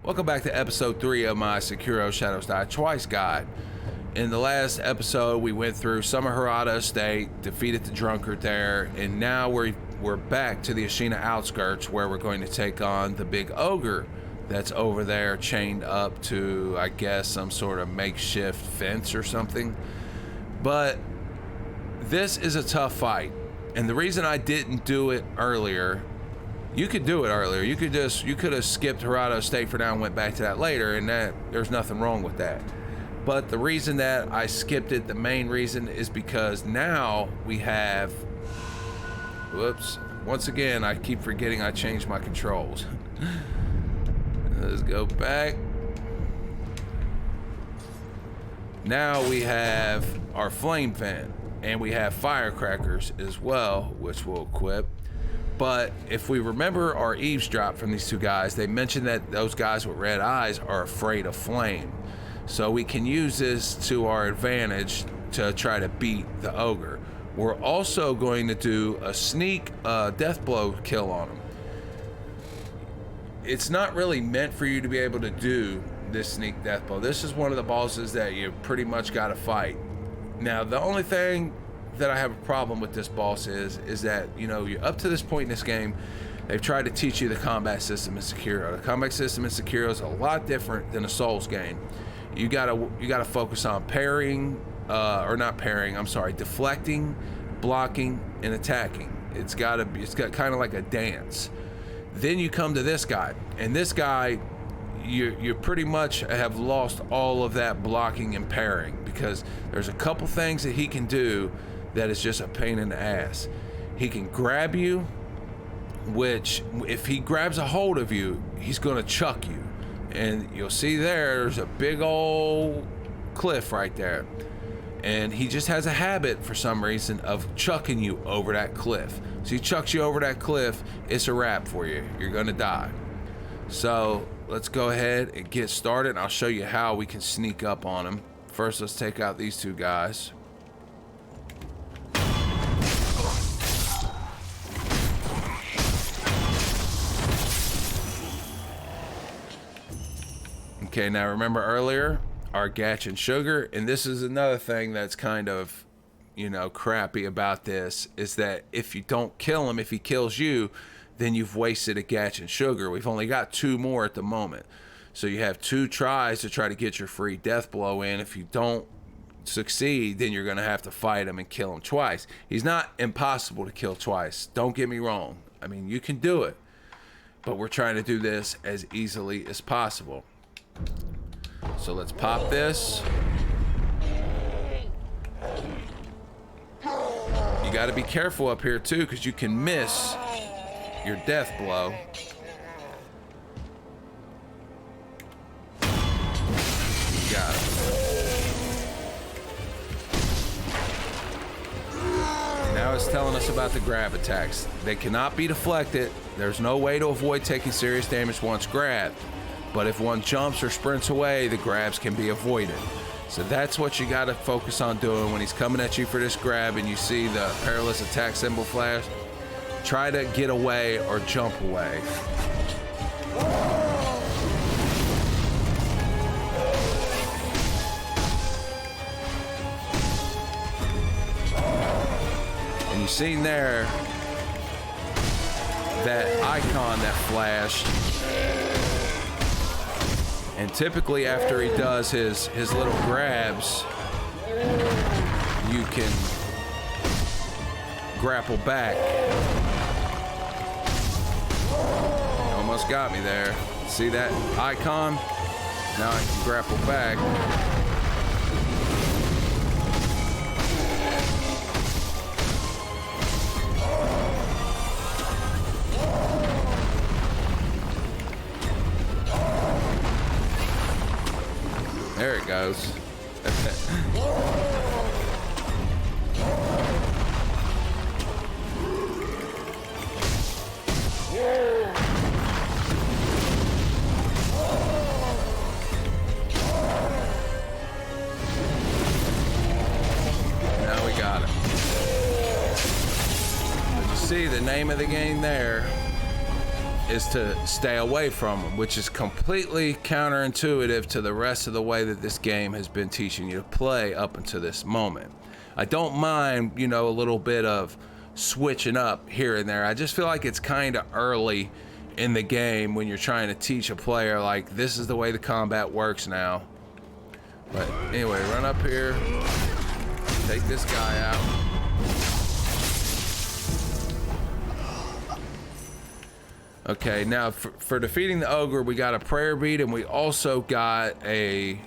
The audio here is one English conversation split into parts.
Welcome back to episode 3 of my Sekiro Shadows Die Twice guide. In the last episode, we went through Summerhirata Estate, defeated the drunkard there, and now we're back to the Ashina outskirts where we're going to take on the big ogre that's over there chained up to, I guess, some sort of makeshift fence or something. But this is a tough fight, and the reason I didn't do it earlier, you could do it earlier. You could have skipped Hirata Estate for now and went back to that later, and there's nothing wrong with that. But the reason that I skipped it, the main reason, is because now we have, whoops, once again, I keep forgetting I changed my controls. Let's go back. Now we have our flame vent, and we have firecrackers as well, which we'll equip. But if we remember our eavesdrop from these two guys, they mentioned that those guys with red eyes are afraid of flame. So we can use this to our advantage to try to beat the ogre. We're also going to do a sneak death blow kill on him. It's not really meant for you to be able to do this sneak death blow. This is one of the bosses that you pretty much got to fight. Now, the only thing that I have a problem with this boss is that, you know, you're up to this point in this game, they've tried to teach you the combat system in Sekiro. The combat system in Sekiro is a lot different than a Souls game. You gotta focus on parrying, or not parrying, I'm sorry, deflecting, blocking, and attacking. It's got kind of like a dance. Then you come to this guy, and this guy, you pretty much have lost all of that blocking and parrying, because there's a couple things that he can do that is just a pain in the ass. He can grab you, which if he grabs a hold of you, he's gonna chuck you. And you'll see there's a big old cliff right there. And he just has a habit for some reason of chucking you over that cliff. So he chucks you over that cliff, it's a wrap for you. You're gonna die. So let's go ahead and get started, and I'll show you how we can sneak up on him. First, let's take out these two guys. Okay, now remember earlier, our Gatch and Sugar, and this is another thing that's kind of, you know, crappy about this, is that if you don't kill him, if he kills you, then you've wasted a Gatch and Sugar. We've only got 2 more at the moment. So you have 2 tries to try to get your free death blow in. If you don't succeed, then you're gonna have to fight him and kill him twice. He's not impossible to kill twice, don't get me wrong. I mean, you can do it, but we're trying to do this as easily as possible. So let's pop this. You got to be careful up here too, because you can miss your death blow. Got it. Now it's telling us about the grab attacks. They cannot be deflected. There's no way to avoid taking serious damage once grabbed. But if one jumps or sprints away, the grabs can be avoided. So that's what you gotta focus on doing when he's coming at you for this grab and you see the perilous attack symbol flash. Try to get away or jump away. And you've seen there that icon that flashed. And typically after he does his little grabs, you can grapple back. Almost got me there. See that icon? Now I can grapple back. There it goes. Now we got it. Did you see the name of the game there? is to stay away from them, which is completely counterintuitive to the rest of the way that this game has been teaching you to play up until this moment. I don't mind, you know, a little bit of switching up here and there. I just feel like it's kind of early in the game when you're trying to teach a player, like, this is the way the combat works now. But anyway, run up here, take this guy out. Okay, now for defeating the ogre, we got a prayer bead, and we also got a,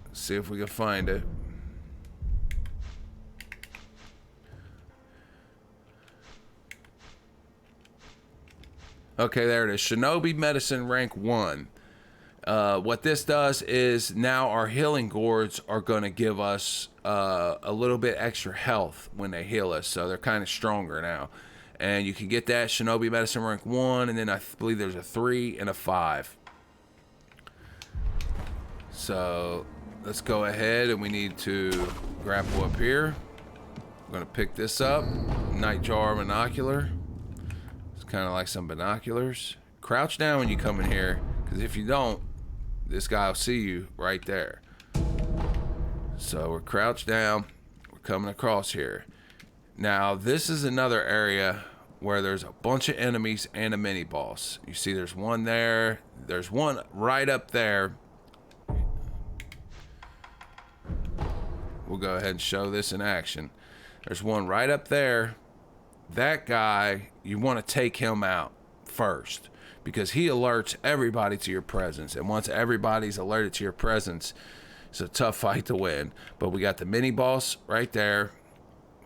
let's see if we can find it. Okay, there it is. Shinobi Medicine Rank 1. What this does is now our healing gourds are going to give us a little bit extra health when they heal us, so they're kind of stronger now. And you can get that Shinobi Medicine Rank 1, and then I believe there's a 3 and a 5. So let's go ahead, and we need to grapple up here. I'm going to pick this up. Nightjar Binocular. It's kind of like some binoculars. Crouch down when you come in here, because if you don't, this guy will see you right there. So we're crouched down. We're coming across here. Now, this is another area where there's a bunch of enemies and a mini boss. You see there's one there. There's one right up there. We'll go ahead and show this in action. There's one right up there. That guy, you want to take him out first, because he alerts everybody to your presence. And once everybody's alerted to your presence, it's a tough fight to win. But we got the mini boss right there.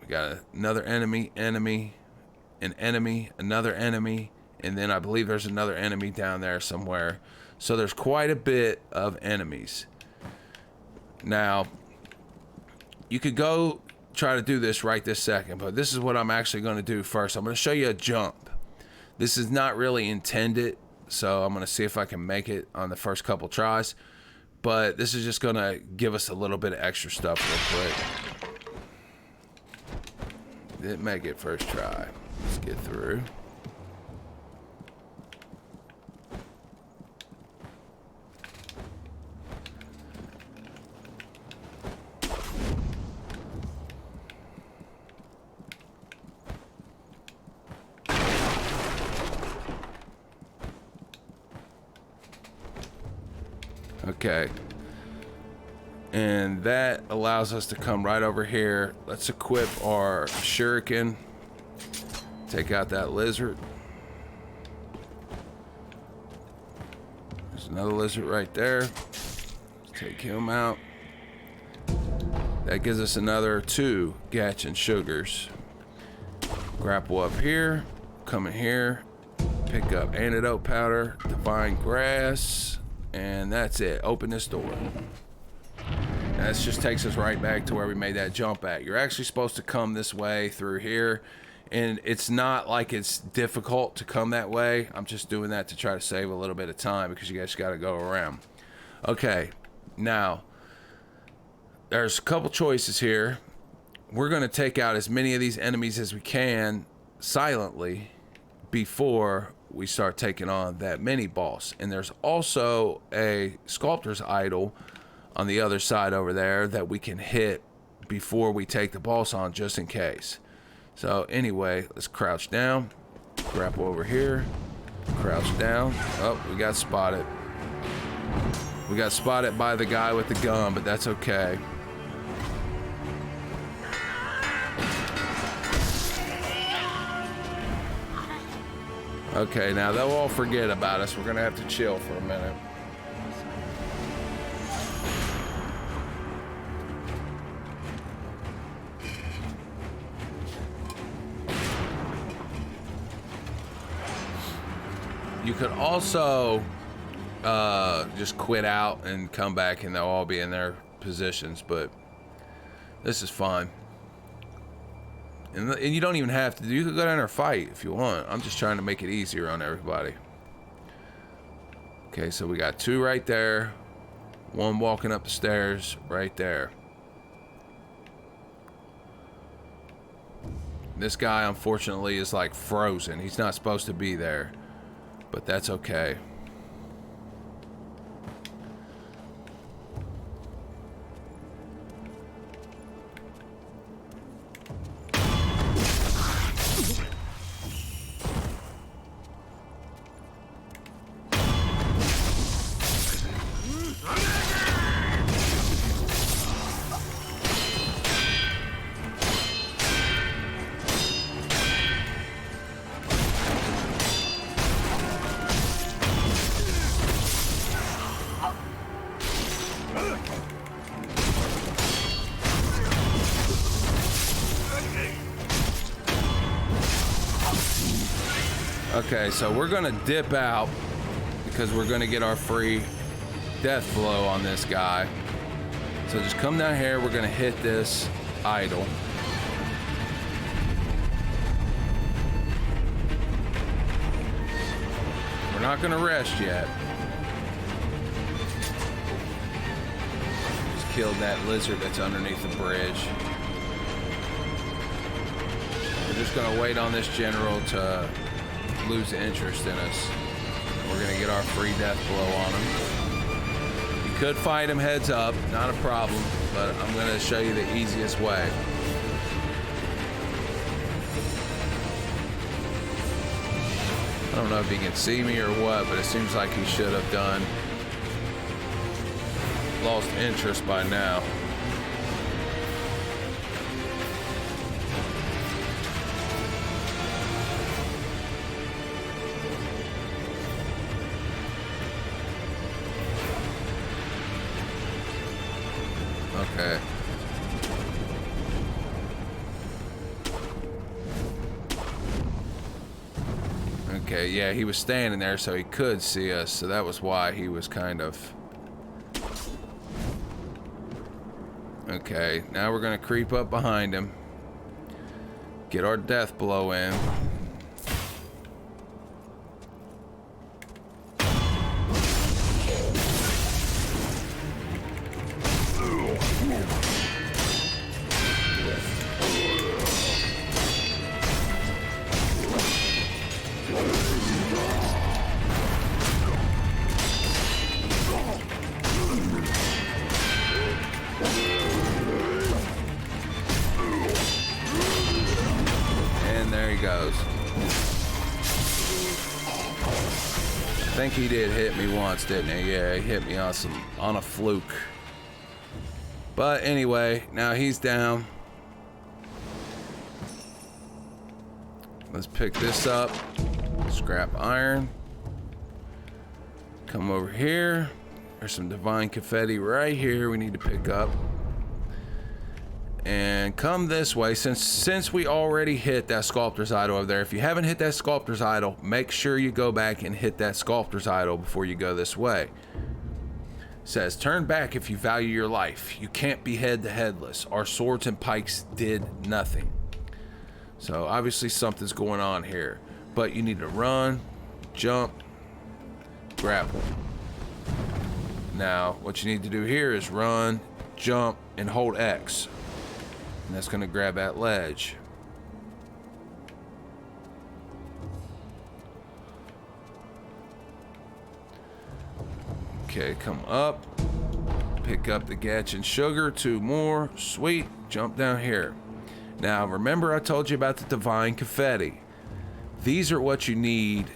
We got another enemy, an enemy, another enemy, and then I believe there's another enemy down there somewhere. So there's quite a bit of enemies. Now, you could go try to do this right this second, but this is what I'm actually going to do first. I'm going to show you a jump. This is not really intended, so I'm going to see if I can make it on the first couple tries. But this is just going to give us a little bit of extra stuff real quick. Didn't make it first try. Let's get through. Okay. And that allows us to come right over here. Let's equip our shuriken. Take out that lizard. There's another lizard right there. Let's take him out. That gives us another 2 Gatchin sugars. Grapple up here. Come in here. Pick up antidote powder. Divine grass. And that's it. Open this door. And that just takes us right back to where we made that jump at. You're actually supposed to come this way through here. And it's not like it's difficult to come that way. I'm just doing that to try to save a little bit of time, because you guys got to go around. Okay, now there's a couple choices here. We're going to take out as many of these enemies as we can silently before we start taking on that mini boss. And there's also a sculptor's idol on the other side over there that we can hit before we take the boss on, just in case. So anyway, let's crouch down, grapple over here, crouch down. Oh, we got spotted. We got spotted by the guy with the gun, but that's okay. Okay, now they'll all forget about us. We're gonna have to chill for a minute. You could also just quit out and come back, and they'll all be in their positions, but this is fun. And you don't even have to. You could go down there and fight if you want. I'm just trying to make it easier on everybody. Okay, so we got 2 right there. 1 walking up the stairs right there. This guy, unfortunately, is like frozen. He's not supposed to be there. but that's okay. Okay, so we're gonna dip out because we're gonna get our free death blow on this guy. So just come down here, we're gonna hit this idol. We're not gonna rest yet. Just killed that lizard that's underneath the bridge. We're just gonna wait on this general to lose interest in us. We're gonna get our free death blow on him. You could fight him heads up, not a problem, but I'm gonna show you the easiest way. I don't know if he can see me or what, but it seems like he should have done. Lost interest by now. Okay. Okay, yeah, he was standing there so he could see us, so that was why he was kind of... Okay, now we're gonna creep up behind him. Get our death blow in. I think he did hit me once, didn't he? Yeah, he hit me on a fluke. But anyway, now he's down. Let's pick this up. Scrap iron. Come over here. There's some divine confetti right here we need to pick up. And come this way, since we already hit that sculptor's idol over there. If you haven't hit that sculptor's idol, make sure you go back and hit that sculptor's idol before you go this way. It says, turn back if you value your life. You can't behead the headless. Our swords and pikes did nothing. So obviously something's going on here. But you need to run, jump, grapple. Now, what you need to do here is run, jump, and hold X. And that's going to grab that ledge. Okay, come up. Pick up the Gatch and sugar. 2 more. Sweet. Jump down here. Now, remember I told you about the divine confetti. These are what you need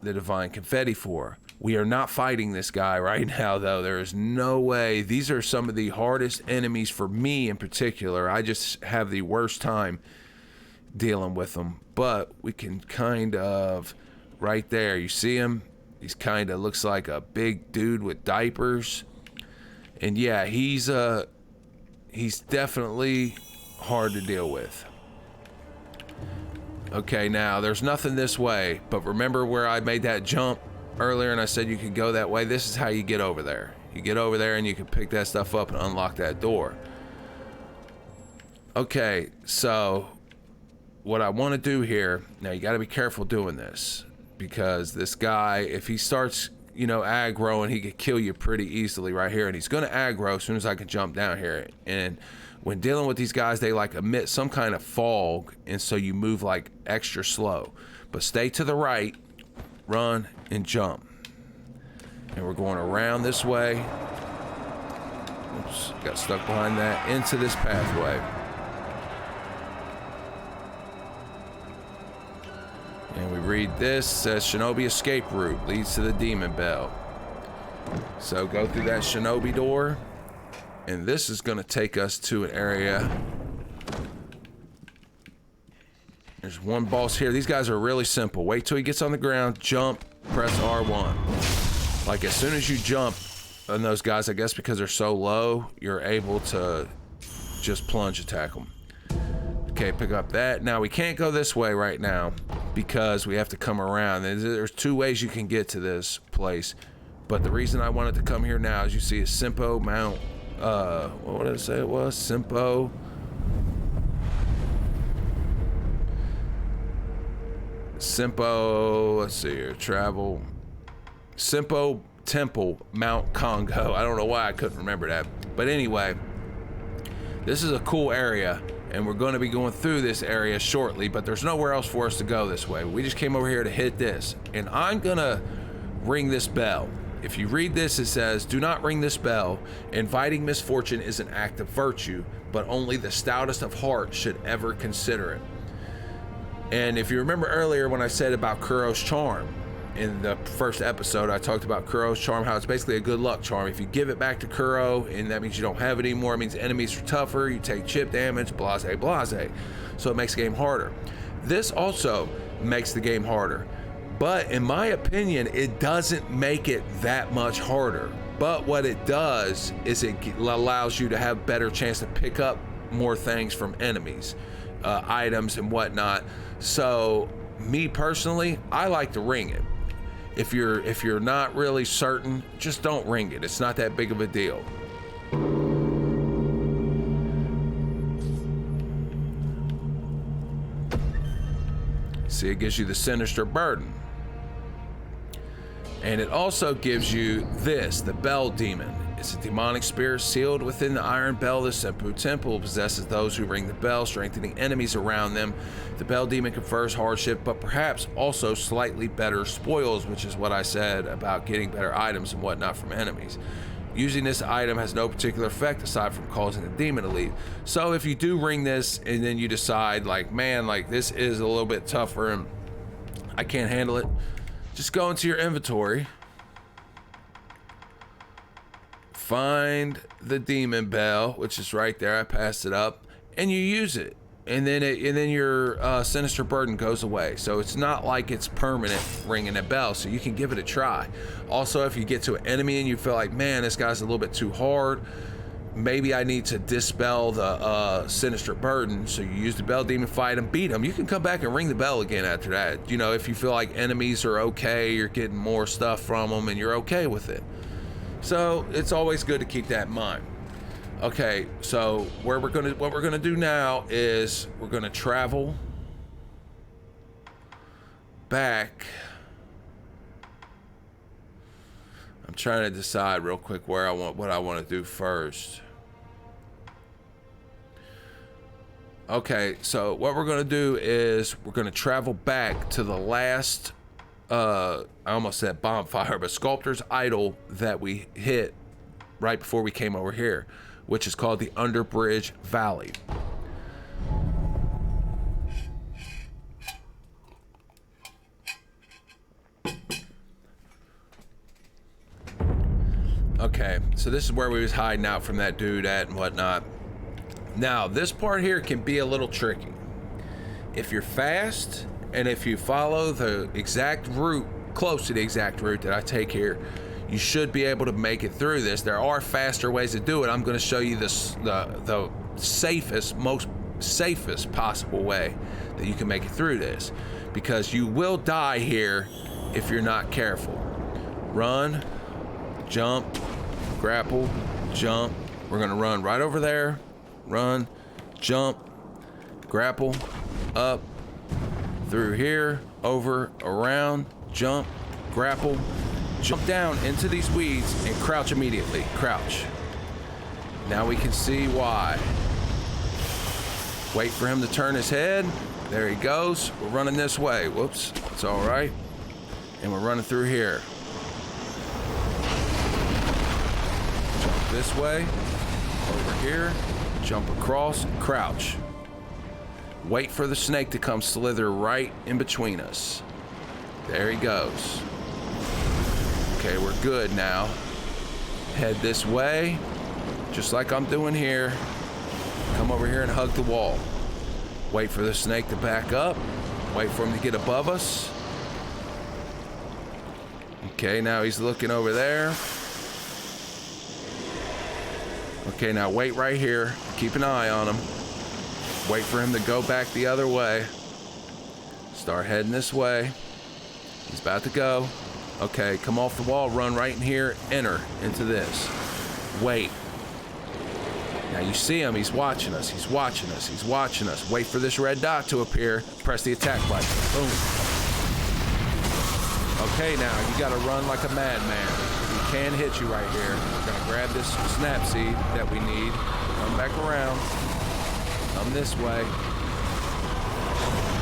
the divine confetti for. We are not fighting this guy right now, though. There is no way. These are some of the hardest enemies for me in particular. I just have the worst time dealing with them. But we can kind of, right there, you see him? He's kind of looks like a big dude with diapers. And yeah, he's definitely hard to deal with. Okay, now there's nothing this way, but remember where I made that jump earlier and I said you could go that way? This is how you get over there. You get over there and you can pick that stuff up and unlock that door. Okay, so what I want to do here, now you got to be careful doing this, because this guy, if he starts, you know, aggroing, he could kill you pretty easily right here, and he's going to aggro as soon as I can jump down here. And when dealing with these guys, they like emit some kind of fog, and so you move like extra slow. But stay to the right, run, and jump. And we're going around this way. Oops, got stuck behind that, into this pathway. And we read this, says Shinobi escape route leads to the demon bell. So go through that Shinobi door, and this is gonna take us to an area. There's one boss here. These guys are really simple. Wait till he gets on the ground, jump, press R1. Like as soon as you jump on those guys, I guess because they're so low, you're able to just plunge attack them. Okay, pick up that. Now we can't go this way right now because we have to come around. There's two ways you can get to this place, but the reason I wanted to come here now is you see a Simpo Mount, what did I say it was? Simpo let's see here, travel. Simpo Temple, Mount Congo. I don't know why I couldn't remember that. But anyway, this is a cool area, and we're going to be going through this area shortly, but there's nowhere else for us to go this way. We just came over here to hit this, and I'm going to ring this bell. If you read this, it says, do not ring this bell. Inviting misfortune is an act of virtue, but only the stoutest of heart should ever consider it. And if you remember earlier when I said about Kuro's charm, in the first episode, I talked about Kuro's charm, how it's basically a good luck charm. If you give it back to Kuro, and that means you don't have it anymore, it means enemies are tougher, you take chip damage, blase, blase. So it makes the game harder. This also makes the game harder. But in my opinion, it doesn't make it that much harder. But what it does is it allows you to have a better chance to pick up more things from enemies, items and whatnot. So me personally, I like to ring it. If you're not really certain, just don't ring it. It's not that big of a deal. See, it gives you the sinister burden. And it also gives you this, the Bell Demon. It's a demonic spirit sealed within the iron bell. The Senpu Temple possesses those who ring the bell, strengthening enemies around them. The Bell Demon confers hardship, but perhaps also slightly better spoils, which is what I said about getting better items and whatnot from enemies. Using this item has no particular effect aside from causing the demon to leave. So if you do ring this and then you decide like, man, like this is a little bit tougher and I can't handle it, just go into your inventory, find the demon bell, which is right there. I passed it up, and you use it, and then your sinister burden goes away. So it's not like it's permanent ringing a bell. So you can give it a try. Also, if you get to an enemy and you feel like, man, this guy's a little bit too hard, maybe I need to dispel the sinister burden. So you use the bell demon, fight him, beat him. You can come back and ring the bell again after that. You know, if you feel like enemies are okay, you're getting more stuff from them, and you're okay with it. So it's always good to keep that in mind. Okay, so what we're gonna do now is we're gonna travel back. I'm trying to decide real quick what I want to do first. Okay, so what we're gonna do is we're gonna travel back to the last I almost said bonfire, but sculptor's idol that we hit right before we came over here, which is called the Underbridge Valley. Okay, so this is where we was hiding out from that dude at and whatnot. Now, this part here can be a little tricky. If you're fast, and if you follow the exact route, close to the exact route that I take here, you should be able to make it through this. There are faster ways to do it. I'm going to show you this, the safest, most safest possible way that you can make it through this, because you will die here if you're not careful. Run, jump, grapple, jump. We're going to run right over there. Run, jump, grapple, up, through here, over, around, jump, grapple, jump down into these weeds and crouch immediately. Crouch. Now we can see why. Wait for him to turn his head. There he goes. We're running this way. Whoops. It's all right. And we're running through here. Jump this way, over here, jump across, crouch. Wait for the snake to come slither right in between us. There he goes. Okay, we're good now. Head this way, just like I'm doing here. Come over here and hug the wall. Wait for the snake to back up. Wait for him to get above us. Okay, now he's looking over there. Okay, now wait right here. Keep an eye on him. Wait for him to go back the other way. Start heading this way. He's about to go. Okay, come off the wall, run right in here, enter into this. Wait. Now you see him, he's watching us, he's watching us, he's watching us. Wait for this red dot to appear. Press the attack button. Boom. Okay, now you gotta run like a madman. He can hit you right here. We're gonna grab this snap seed that we need. Come back around. Come this way.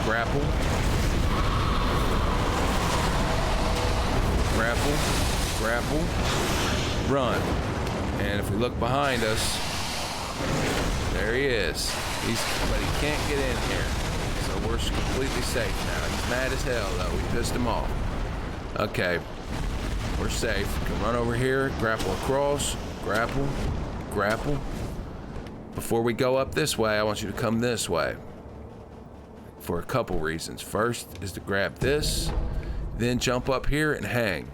Grapple. Grapple. Grapple. Run. And if we look behind us, there he is. But he can't get in here. So we're completely safe now. He's mad as hell though. We pissed him off. Okay. We're safe. We can run over here, grapple across, grapple, grapple. Before we go up this way, I want you to come this way. For a couple reasons. First is to grab this, then jump up here and hang.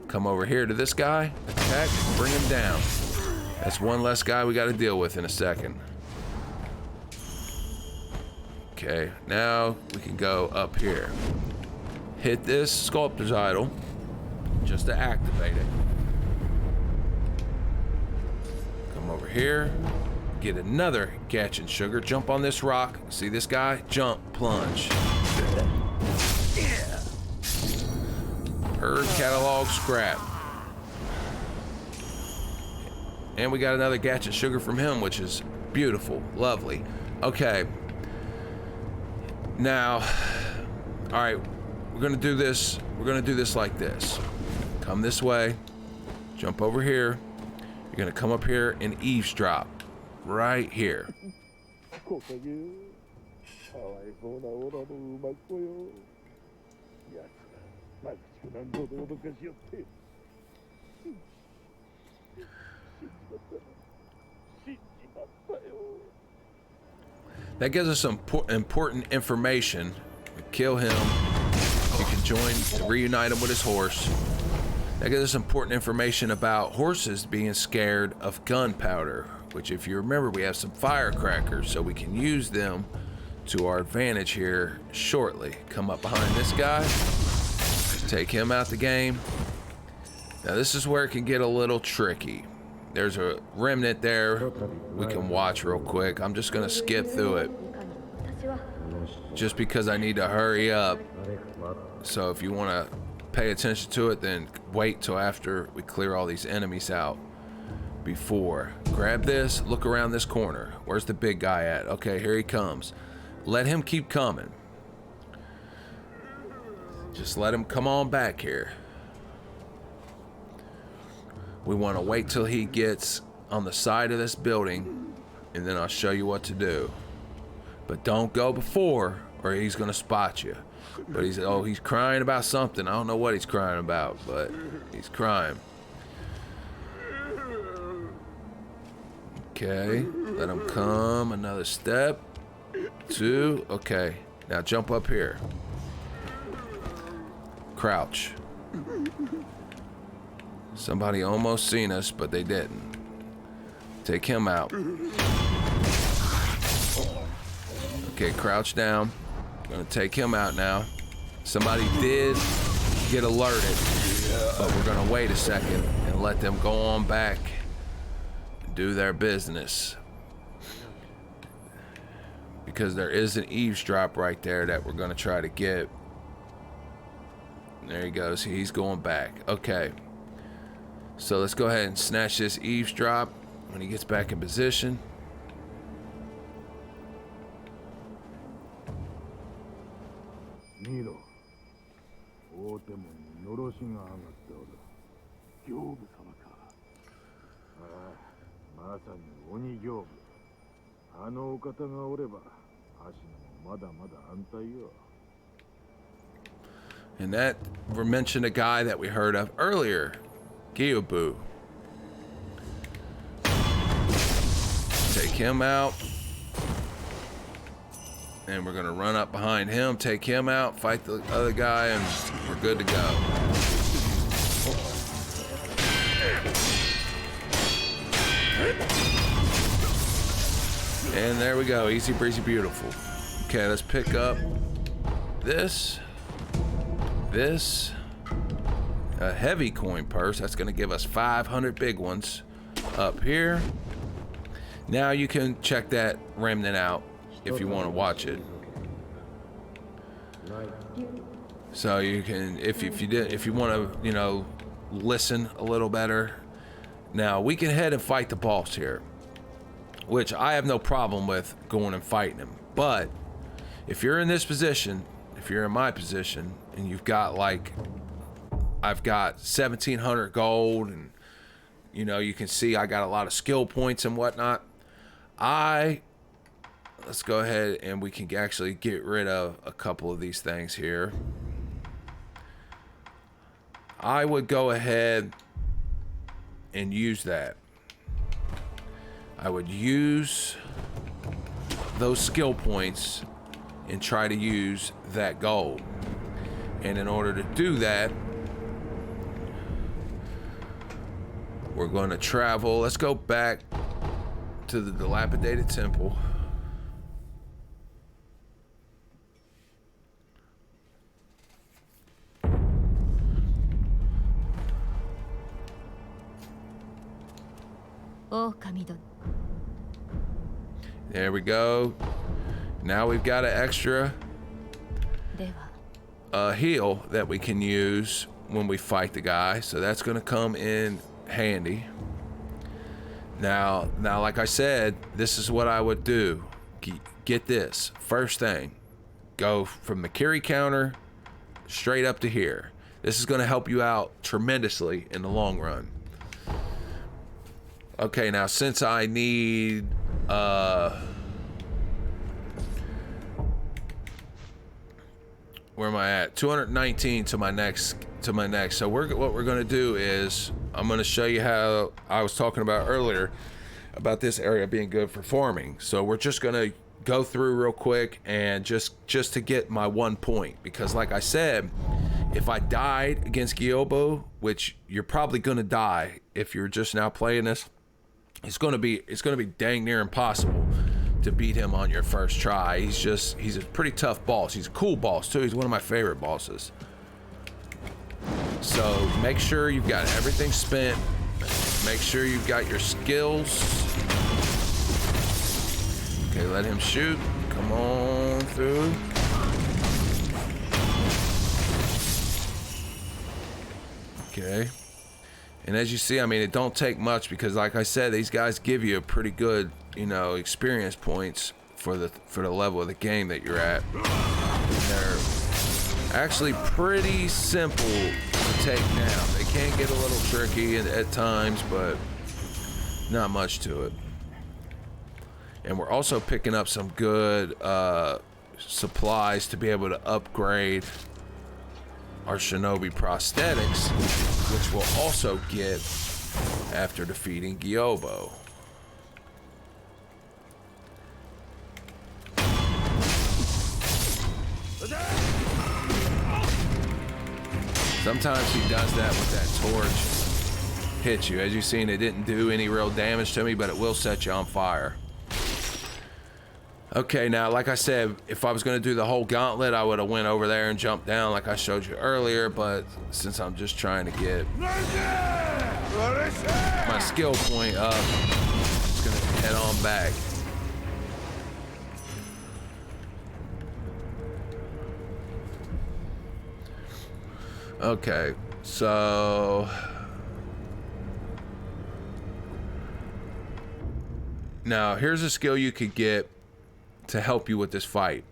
Come over here to this guy, attack, bring him down. That's one less guy we got to deal with in a second. Okay, now we can go up here. Hit this sculptor's idol just to activate it. Come over here, get another catch and sugar, jump on this rock. See this guy? Jump, plunge. Yeah. Herd catalog scrap. And we got another Gatch of sugar from him, which is beautiful, lovely. Okay. Now, all right, we're gonna do this. We're gonna do this like this. Come this way, jump over here. You're gonna come up here and eavesdrop right here. That gives us some important information. Kill him. You can join to reunite him with his horse. That gives us important information about horses being scared of gunpowder, which if you remember, we have some firecrackers, so we can use them to our advantage here shortly. Come up behind this guy. Take him out the game. Now this is where it can get a little tricky. There's a remnant there we can watch real quick. I'm just gonna skip through it just because I need to hurry up. So if you want to pay attention to it, then wait till after we clear all these enemies out. Before, grab this, look around this corner. Where's the big guy at? Okay, here he comes. Let him keep coming. Just let him come on back here. We want to wait till he gets on the side of this building, and then I'll show you what to do. But don't go before, or he's gonna spot you. But he's crying about something. I don't know what he's crying about, but he's crying. Okay, let him come another step, 2, okay. Now jump up here. Crouch. Somebody almost seen us, but they didn't. Take him out. Okay, crouch down. Gonna take him out now. Somebody did get alerted, but we're gonna wait a second and let them go on back and do their business. Because there is an eavesdrop right there that we're gonna try to get. There he goes, he's going back. Okay. So let's go ahead and snatch this eavesdrop when he gets back in position. And that we mentioned a guy that we heard of earlier, Gyoubu. Take him out. And we're gonna run up behind him, take him out, fight the other guy, and we're good to go. And there we go, easy breezy beautiful. Okay, let's pick up this, a heavy coin purse. That's gonna give us 500 big ones up here. Now you can check that remnant out if you want to watch it. So you can, if you want to, you know, listen a little better. Now we can head and fight the boss here, which I have no problem with going and fighting him. But if you're in this position, if you're in my position, and you've got like, I've got 1,700 gold, and you know, you can see I got a lot of skill points and whatnot. Let's go ahead and we can actually get rid of a couple of these things here. I would go ahead and use that. I would use those skill points and try to use that gold. And in order to do that, we're going to travel. Let's go back to the dilapidated temple. There we go. Now we've got an extra heal that we can use when we fight the guy, so that's going to come in handy. Now, like I said, this is what I would do. Get this. First thing, go from the carry counter straight up to here. This is going to help you out tremendously in the long run. Okay, now since I need where am I at? 219 to my next. So what we're gonna do is I'm gonna show you how I was talking about earlier about this area being good for farming. So we're just gonna go through real quick and just to get my 1 point, because like I said, if I died against Gyoubu, which you're probably gonna die if you're just now playing this, it's gonna be dang near impossible to beat him on your first try. He's a pretty tough boss. He's a cool boss too. He's one of my favorite bosses. So make sure you've got everything spent. Make sure you've got your skills. Okay, let him shoot. Come on through. Okay. And as you see, I mean, it don't take much, because like I said, these guys give you a pretty good, you know, experience points for the level of the game that you're at. And they're actually pretty simple to take down. They can get a little tricky at times, but not much to it. And we're also picking up some good supplies to be able to upgrade our shinobi prosthetics, which we'll also get after defeating Gyoubu. Sometimes he does that with that torch. Hits you. As you've seen, it didn't do any real damage to me, but it will set you on fire. Okay, now, like I said, if I was going to do the whole gauntlet, I would have went over there and jumped down like I showed you earlier, but since I'm just trying to get my skill point up, I'm just going to head on back. Okay, so now here's a skill you could get to help you with this fight,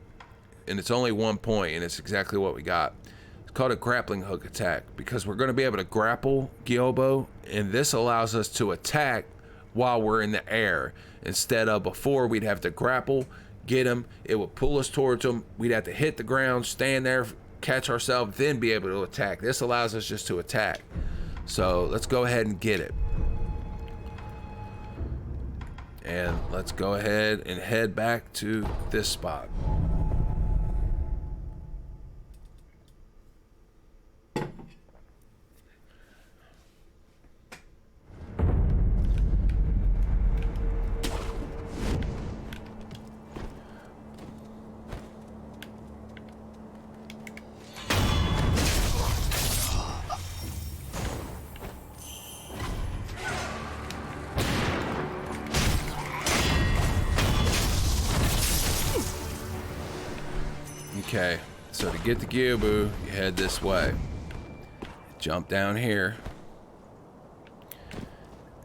and it's only 1 point, and it's exactly what we got. It's called a grappling hook attack, because we're going to be able to grapple Gyoubu, and this allows us to attack while we're in the air, instead of before we'd have to grapple, get him, it would pull us towards him, we'd have to hit the ground, stand there, catch ourselves, then be able to attack. This allows us just to attack. So let's go ahead and get it. And let's go ahead and head back to this spot. Okay, so to get the Gyoubu, you head this way. Jump down here.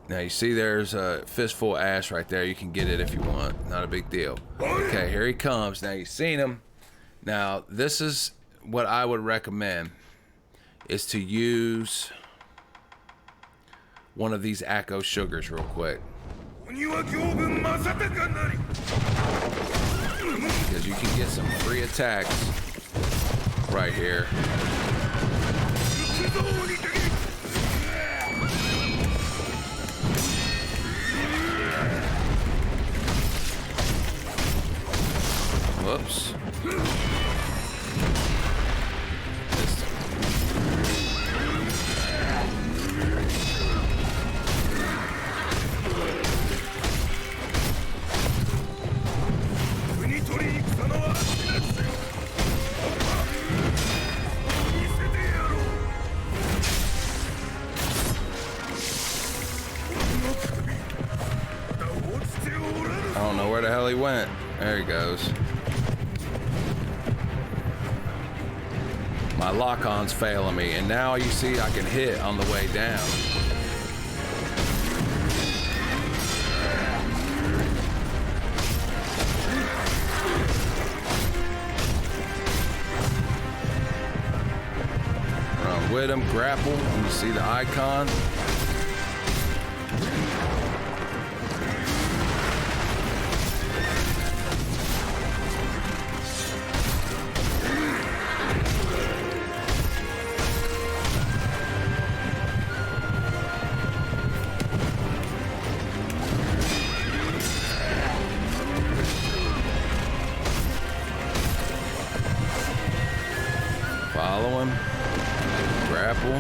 Now you see there's a fistful of ash right there. You can get it if you want. Not a big deal. Okay, here he comes. Now you've seen him. Now this is what I would recommend, is to use one of these Akko sugars real quick. Because you can get some free attacks right here. Whoops. I don't know where the hell he went. There he goes. My lock-on's failing me, and now you see I can hit on the way down. Run with him, grapple, and you see the icon. Follow him, grapple,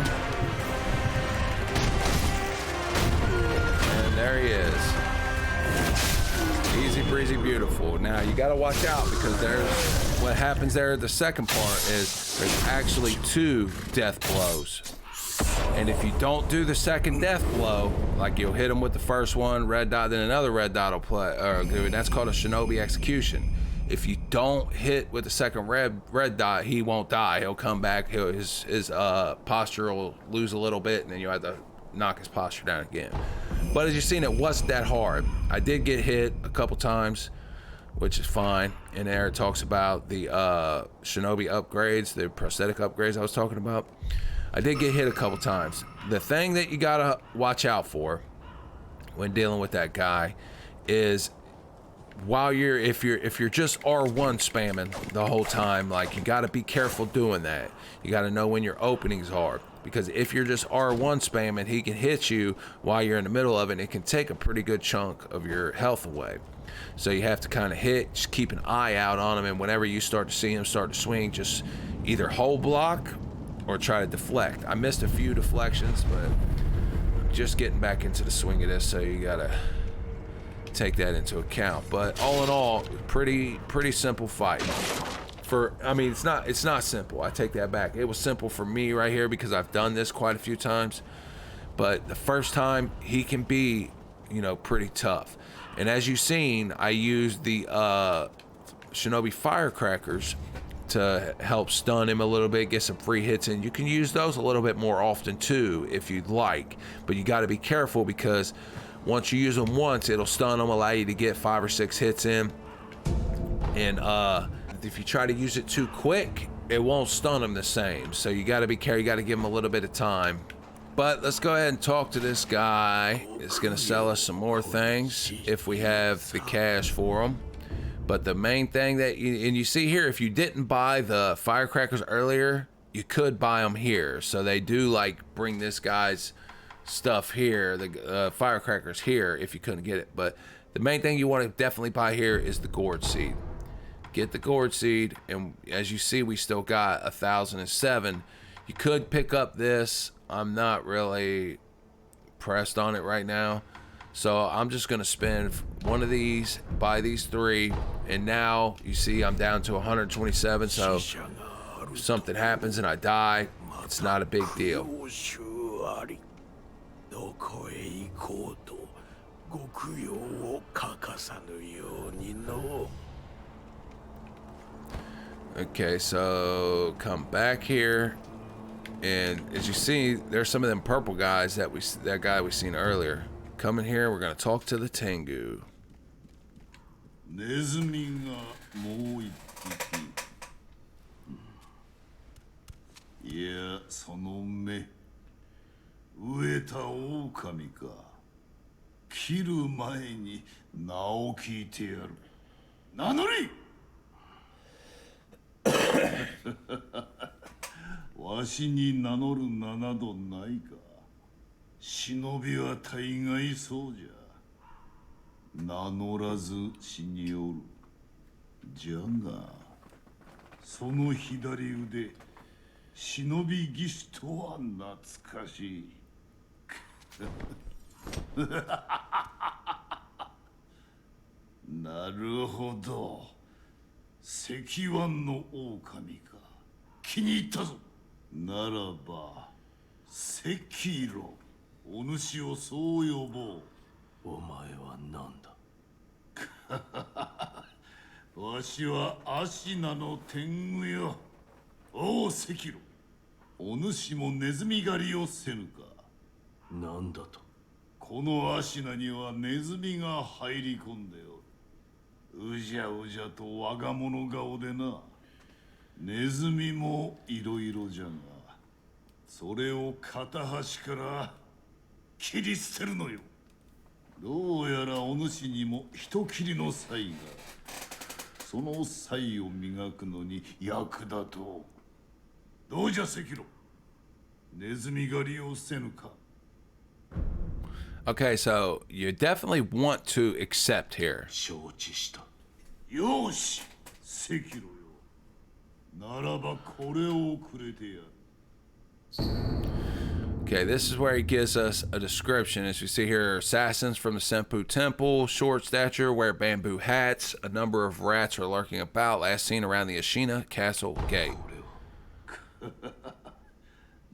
and there he is. Easy breezy, beautiful. Now you got to watch out, because there's what happens there. The second part is there's actually 2 death blows, and if you don't do the second death blow, like you'll hit him with the first one, red dot, then another red dot will play. That's called a shinobi execution. If you don't hit with the second red dot, he won't die. He'll come back. His posture will lose a little bit, and then you have to knock his posture down again. But as you've seen, it wasn't that hard. I did get hit a couple times, which is fine. And there it talks about the shinobi upgrades, the prosthetic upgrades I was talking about. I did get hit a couple times. The thing that you gotta watch out for when dealing with that guy is, while if you're just R1 spamming the whole time, like, you got to be careful doing that. You got to know when your openings are, because if you're just R1 spamming, he can hit you while you're in the middle of it, and it can take a pretty good chunk of your health away. So you have to kind of hit, just keep an eye out on him, and whenever you start to see him start to swing, just either hold block or try to deflect. I missed a few deflections, but I'm just getting back into the swing of this, so you gotta take that into account. But all in all, pretty simple fight. I mean, it's not simple. I take that back. It was simple for me right here because I've done this quite a few times. But the first time, he can be, pretty tough. And as you've seen, I used the shinobi firecrackers to help stun him a little bit, get some free hits in. You can use those a little bit more often too if you'd like, but you got to be careful, because once you use them once, it'll stun them, allow you to get 5 or 6 hits in. And if you try to use it too quick, it won't stun them the same. So you got to be careful. You got to give them a little bit of time But let's go ahead and talk to this guy. It's gonna sell us some more things if we have the cash for them. But the main thing that you see here, if you didn't buy the firecrackers earlier, you could buy them here. So they do like bring this guy's stuff here, the firecrackers here, if you couldn't get it. But the main thing you want to definitely buy here is the gourd seed. Get the gourd seed, and as you see, we still got 1,007. You could pick up this. I'm not really pressed on it right now, so I'm just gonna spend one of these, buy these 3, and now you see I'm down to 127. So if something happens and I die, it's not a big deal. Okay, so come back here, and as you see, there's some of them purple guys that guy we seen earlier. Come in here, we're gonna talk to the Tengu. Ashina no Tengu yo. Oh, Sekiro. お主もネズミ狩りをせぬか。なんだと。このアシナにはネズミが入り込んでおる。うじゃうじゃと我が物顔でな。ネズミもいろいろじゃが、それを片端から切り捨てるのよ。どうやらお主にも人斬りの才が、その才を磨くのに役立とう。どうじゃ、セキロ。ネズミ狩りをせぬか。Okay, so you definitely want to accept here. 承知した。よし、セキロよ。ならばこれをくれてやる。Okay, this is where he gives us a description. As we see here, assassins from the Senpu Temple, short stature, wear bamboo hats. A number of rats are lurking about, last seen around the Ashina Castle Gate.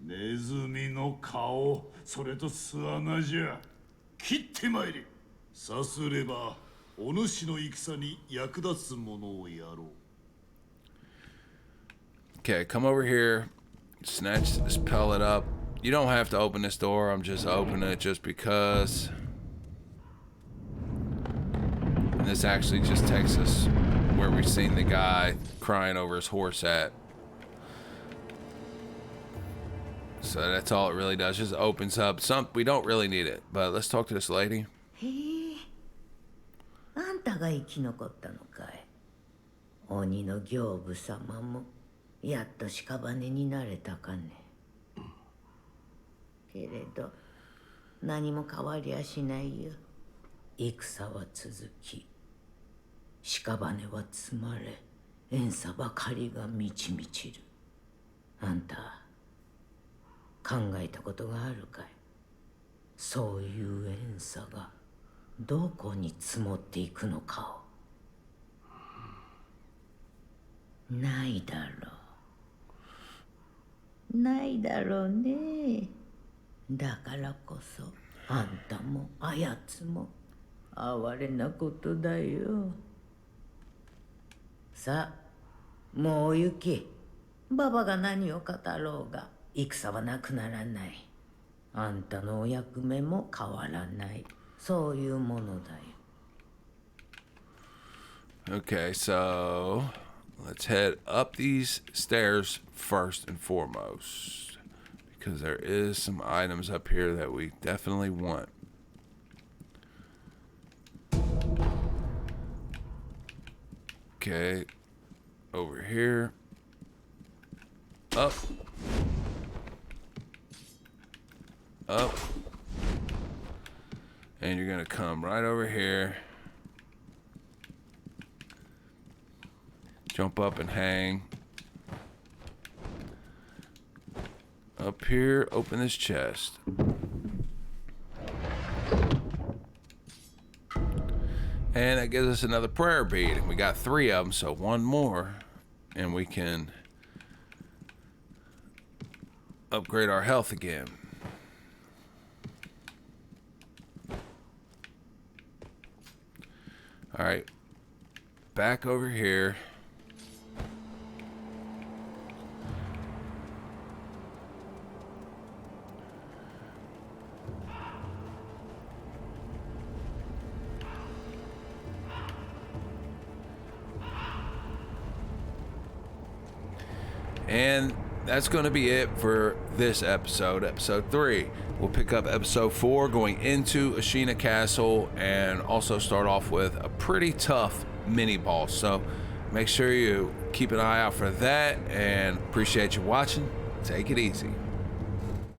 ネズミの顔、それと巣穴じゃ。切ってまいれ。さすれば、お主の戦に役立つものをやろう。Okay, come over here, snatch this pellet up. You don't have to open this door, I'm just opening it just because. And this actually just takes us where we've seen the guy crying over his horse at. So that's all it really does, just opens up. We don't really need it, but let's talk to this lady. へえ、あんたが生き残ったのかい。鬼の行部様もやっと屍になれたかね。けれど何も変わりやしないよ。戦は続き、屍は積まれ、怨嗟ばかりが満ち満ちる。あんた考えたことがあるかい。そういう怨嗟がどこに積もっていくのかを。ないだろう。ないだろうね。だからこそあんたもあやつも哀れなことだよ。さあもう行き。ババが何を語ろうが戦はなくならない。あんたのお役目も変わらない。そういうものだよ。Okay, so let's head up these stairs first and foremost. because there is some items up here that we definitely want. Okay, over here, up, up, and you're gonna come right over here, jump up and hang. Up here, open this chest. And that gives us another prayer bead. And we got 3 of them, so 1 more. And we can upgrade our health again. Alright. Back over here. And that's going to be it for this episode, episode 3. We'll pick up episode 4 going into Ashina Castle and also start off with a pretty tough mini boss. So make sure you keep an eye out for that, and appreciate you watching. Take it easy.